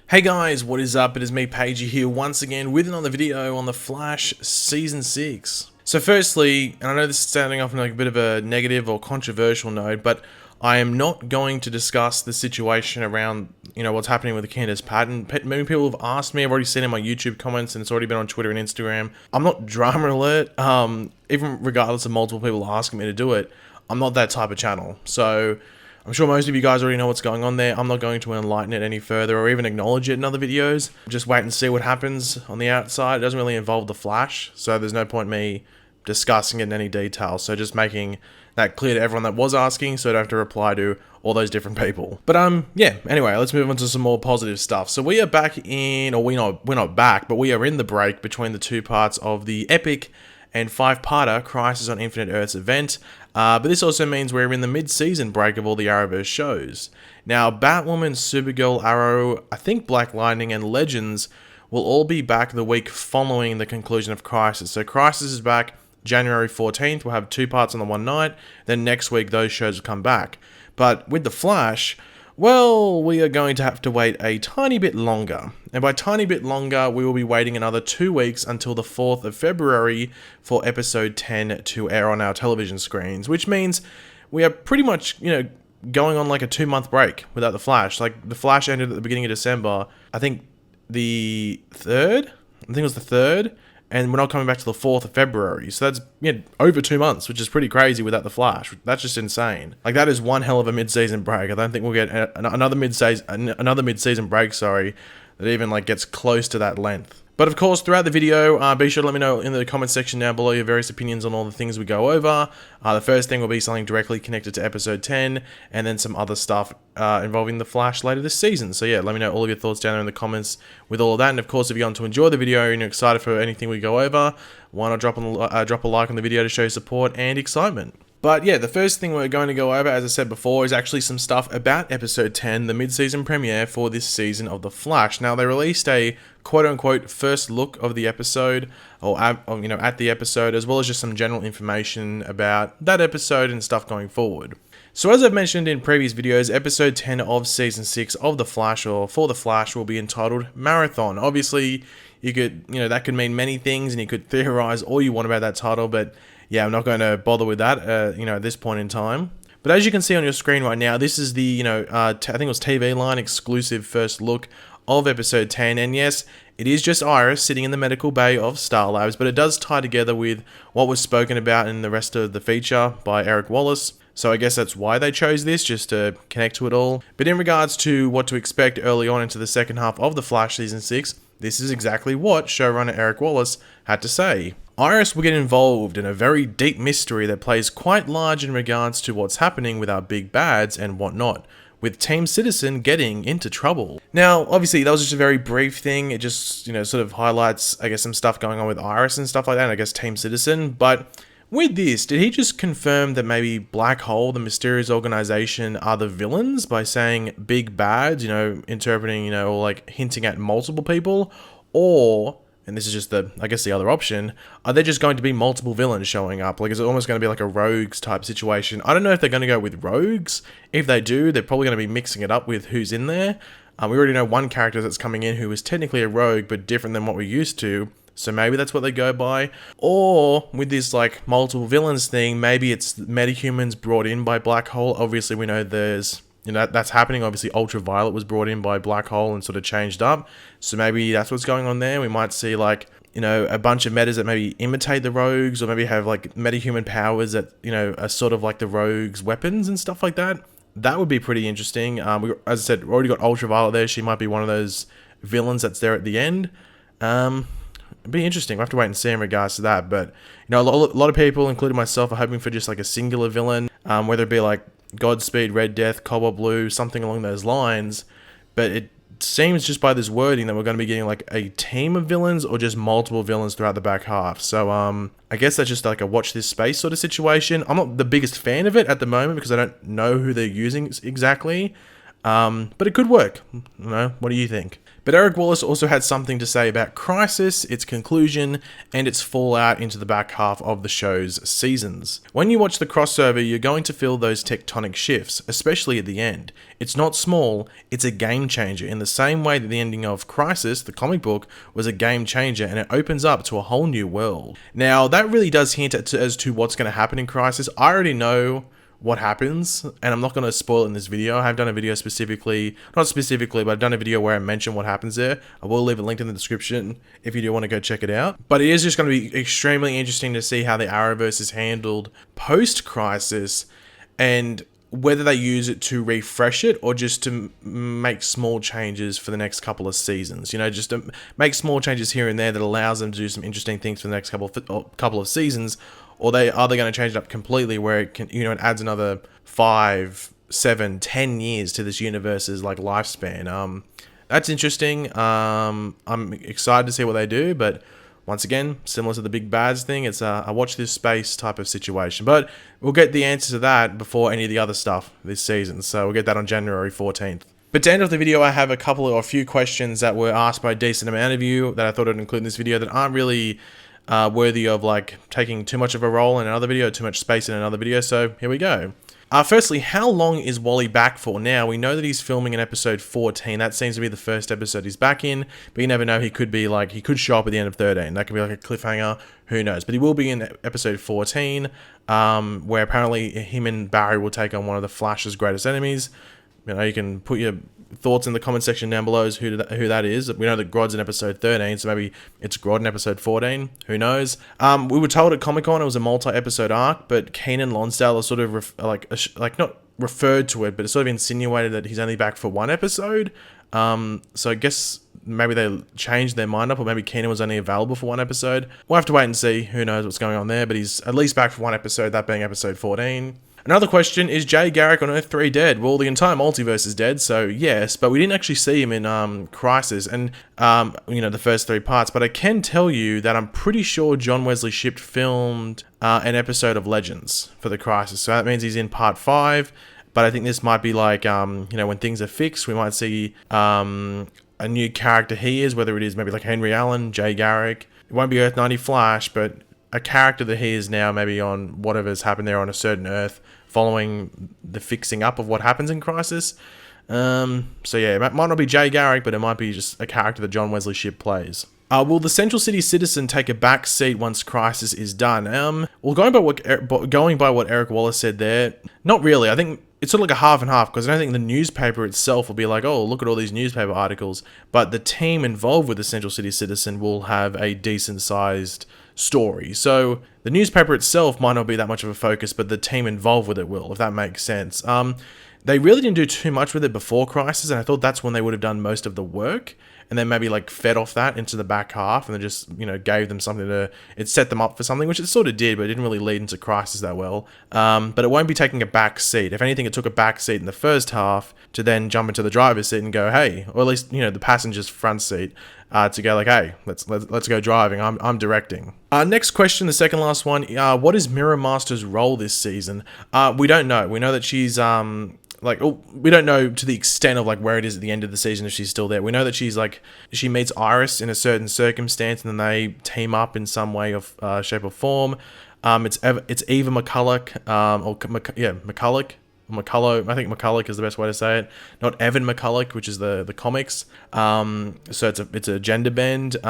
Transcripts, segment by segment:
Hey guys, what is up? It is me, Pagey, here once again with another video on The Flash Season 6. So firstly, and I know this is sounding off on like a bit of a negative or controversial note, but I am not going to discuss the situation around, what's happening with the Candace Patton. Many people have asked me, I've already seen it in my YouTube comments, and it's already been on Twitter and Instagram. I'm not drama alert, even regardless of multiple people asking me to do it, I'm not that type of channel. So I'm sure most of you guys already know what's going on there. I'm not going to enlighten it any further or even acknowledge it in other videos. Just wait and see what happens on the outside. It doesn't really involve the Flash, so there's no point me discussing it in any detail. So just making that clear to everyone that was asking, so I don't have to reply to all those different people. But yeah, anyway, let's move on to some more positive stuff. So we are back in, or we're not back, but we are in the break between the two parts of the epic and 5-parter Crisis on Infinite Earths event. But this also means we're in the mid-season break of all the Arrowverse shows. Now, Batwoman, Supergirl, Arrow, I think Black Lightning, and Legends will all be back the week following the conclusion of Crisis. So Crisis is back January 14th. We'll have 2 parts on the one night. Then next week, those shows will come back. But with The Flash, well, we are going to have to wait a tiny bit longer. And by tiny bit longer, we will be waiting another 2 weeks until the 4th of February for episode 10 to air on our television screens, which means we are pretty much, going on like a 2-month break without The Flash. Like, The Flash ended at the beginning of December, I think the 3rd? I think it was the 3rd. And we're not coming back to the 4th of February. So that's over 2 months, which is pretty crazy without The Flash. That's just insane. Like, that is one hell of a mid-season break. I don't think we'll get another mid-season break, that even like gets close to that length. But of course, throughout the video, be sure to let me know in the comment section down below your various opinions on all the things we go over. The first thing will be something directly connected to episode 10, and then some other stuff involving the Flash later this season. So yeah, let me know all of your thoughts down there in the comments with all of that. And of course, if you want to enjoy the video and you're excited for anything we go over, why not drop a like on the video to show support and excitement. But yeah, the first thing we're going to go over, as I said before, is actually some stuff about episode 10, the mid-season premiere for this season of The Flash. Now, they released a quote-unquote first look of the episode, or at the episode, as well as just some general information about that episode and stuff going forward. So as I've mentioned in previous videos, episode 10 of season 6 of The Flash, or for The Flash, will be entitled Marathon. Obviously, you could, that could mean many things, and you could theorize all you want about that title, but yeah, I'm not going to bother with that, at this point in time. But as you can see on your screen right now, this is the, I think it was TV Line exclusive first look of episode 10. And yes, it is just Iris sitting in the medical bay of Star Labs, but it does tie together with what was spoken about in the rest of the feature by Eric Wallace. So I guess that's why they chose this, just to connect to it all. But in regards to what to expect early on into the second half of The Flash Season 6, this is exactly what showrunner Eric Wallace had to say. Iris will get involved in a very deep mystery that plays quite large in regards to what's happening with our big bads and whatnot, with Team Citizen getting into trouble. Now, obviously, that was just a very brief thing. It just, sort of highlights, I guess, some stuff going on with Iris and stuff like that, and I guess Team Citizen. But with this, did he just confirm that maybe Black Hole, the mysterious organization, are the villains by saying big bads, interpreting, or like hinting at multiple people? Or, and this is just the other option, are there just going to be multiple villains showing up? Like, is it almost going to be like a rogues type situation? I don't know if they're going to go with rogues. If they do, they're probably going to be mixing it up with who's in there. We already know one character that's coming in who is technically a rogue, but different than what we're used to. So maybe that's what they go by. Or with this like multiple villains thing, maybe it's metahumans brought in by Black Hole. Obviously, we know there's, that's happening. Obviously, Ultraviolet was brought in by Black Hole and sort of changed up. So maybe that's what's going on there. We might see like, a bunch of metas that maybe imitate the rogues, or maybe have like metahuman powers that, are sort of like the rogues' weapons and stuff like that. That would be pretty interesting. As I said, we already got Ultraviolet there. She might be one of those villains that's there at the end. It'd be interesting. We'll have to wait and see in regards to that. But, a lot of people, including myself, are hoping for just like a singular villain, whether it be like Godspeed, Red Death, Cobalt Blue, something along those lines. But it seems just by this wording that we're going to be getting like a team of villains or just multiple villains throughout the back half. So I guess that's just like a watch this space sort of situation. I'm not the biggest fan of it at the moment because I don't know who they're using exactly. But it could work. What do you think? But Eric Wallace also had something to say about Crisis, its conclusion, and its fallout into the back half of the show's seasons. When you watch the crossover, you're going to feel those tectonic shifts, especially at the end. It's not small, it's a game changer, in the same way that the ending of Crisis, the comic book, was a game changer, and it opens up to a whole new world. Now, that really does hint as to what's going to happen in Crisis. I already know what happens, and I'm not going to spoil it in this video. I have done a video specifically, not specifically, but I've done a video where I mention what happens there. I will leave a link in the description if you do want to go check it out. But it is just going to be extremely interesting to see how the Arrowverse is handled post-Crisis, and whether they use it to refresh it or just to make small changes for the next couple of seasons. You know, just to make small changes here and there that allows them to do some interesting things for the next couple of seasons. Or are they going to change it up completely where it can, you know, it adds another 5, 7, 10 years to this universe's like lifespan. That's interesting. I'm excited to see what they do, but once again, similar to the big bads thing, it's a watch this space type of situation. But we'll get the answer to that before any of the other stuff this season. So we'll get that on January 14th. But to end off the video, I have a few questions that were asked by a decent amount of you that I thought I'd include in this video that aren't really worthy of like taking too much of a role in another video, too much space in another video. So here we go. Firstly, how long is Wally back for now? We know that he's filming in episode 14. That seems to be the first episode he's back in, but you never know. He could show up at the end of 13. That could be like a cliffhanger. Who knows? But he will be in episode 14, where apparently him and Barry will take on one of the Flash's greatest enemies. You know, you can put your thoughts in the comment section down below as who that is. We know that Grodd's in episode 13, so maybe it's Grodd in episode 14. Who knows? We were told at Comic-Con it was a multi-episode arc, but Keenan Lonsdale is sort of not referred to it, but it's sort of insinuated that he's only back for one episode. So I guess maybe they changed their mind up, or maybe Keenan was only available for one episode. We'll have to wait and see. Who knows what's going on there, but he's at least back for one episode, that being episode 14. Another question, is Jay Garrick on Earth 3 dead? Well, the entire multiverse is dead, so yes, but we didn't actually see him in Crisis and, you know, the first 3 parts, but I can tell you that I'm pretty sure John Wesley Shipp filmed an episode of Legends for the Crisis, so that means he's in part 5, but I think this might be like, you know, when things are fixed, we might see a new character he is, whether it is maybe like Henry Allen, Jay Garrick. It won't be Earth 90 Flash, but a character that he is now, maybe on whatever's happened there on a certain Earth, following the fixing up of what happens in Crisis. So yeah, it might not be Jay Garrick, but it might be just a character that John Wesley Shipp plays. Will the Central City Citizen take a back seat once Crisis is done? Well, going by what Eric Wallace said there, not really. I think it's sort of like a half and half, because I don't think the newspaper itself will be like, oh, look at all these newspaper articles, but the team involved with the Central City Citizen will have a decent sized story. So the newspaper itself might not be that much of a focus, but the team involved with it will, if that makes sense. They really didn't do too much with it before Crisis, and I thought that's when they would have done most of the work, and then maybe like fed off that into the back half, and then just, you know, gave them something it set them up for something, which it sort of did, but it didn't really lead into Crisis that well. But it won't be taking a back seat. If anything, it took a back seat in the first half to then jump into the driver's seat and go, hey, or at least, you know, the passenger's front seat, to go like, hey, let's go driving. I'm directing. Next question, the second last one. What is Mirror Master's role this season? We don't know. We know that she's we don't know to the extent of like where it is at the end of the season if she's still there. We know that she's like, she meets Iris in a certain circumstance, and then they team up in some way of shape or form. It's Eva McCulloch, McCulloch. McCulloch, I think McCulloch is the best way to say it. Not Evan McCulloch, which is the comics. So it's a gender bend. We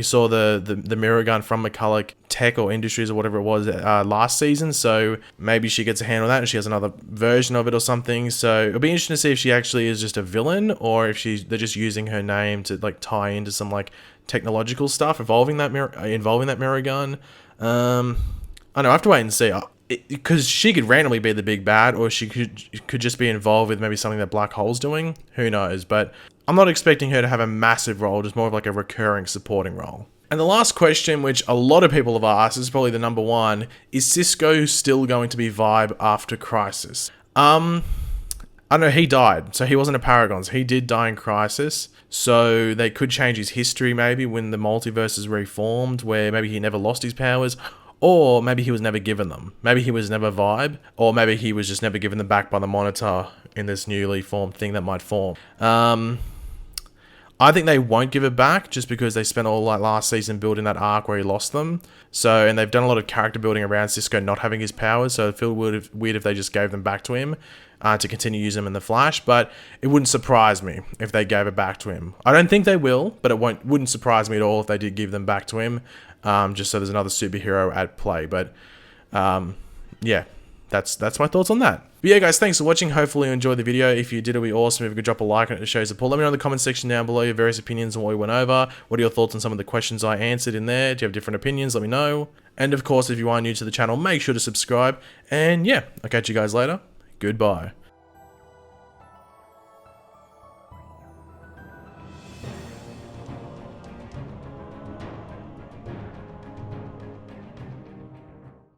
saw the mirror gun from McCulloch Tech or Industries or whatever it was last season. So maybe she gets a hand on that and she has another version of it or something. So it'll be interesting to see if she actually is just a villain, or if they're just using her name to like tie into some like technological stuff involving that mirror gun. I don't know. I have to wait and see. Because she could randomly be the big bad, or she could just be involved with maybe something that Black Hole's doing. Who knows? But I'm not expecting her to have a massive role, just more of like a recurring supporting role. And the last question, which a lot of people have asked, is probably the number one, is Cisco still going to be Vibe after Crisis? I know he died, so he wasn't a Paragon. He did die in Crisis, so they could change his history maybe when the multiverse is reformed, where maybe he never lost his powers. Or maybe he was never given them. Maybe he was never Vibe, or maybe he was just never given them back by the Monitor in this newly formed thing that might form. I think they won't give it back just because they spent all like last season building that arc where he lost them. So, and they've done a lot of character building around Cisco not having his powers. So it feels weird if they just gave them back to him to continue using them in the Flash. But it wouldn't surprise me if they gave it back to him. I don't think they will, but it wouldn't surprise me at all if they did give them back to him. Just so there's another superhero at play. But yeah. That's my thoughts on that. But yeah, guys, thanks for watching. Hopefully you enjoyed the video. If you did, it'll be awesome if you could drop a like on it to show support. Let me know in the comment section down below your various opinions on what we went over. What are your thoughts on some of the questions I answered in there? Do you have different opinions? Let me know. And of course, if you are new to the channel, make sure to subscribe. And yeah, I'll catch you guys later. Goodbye.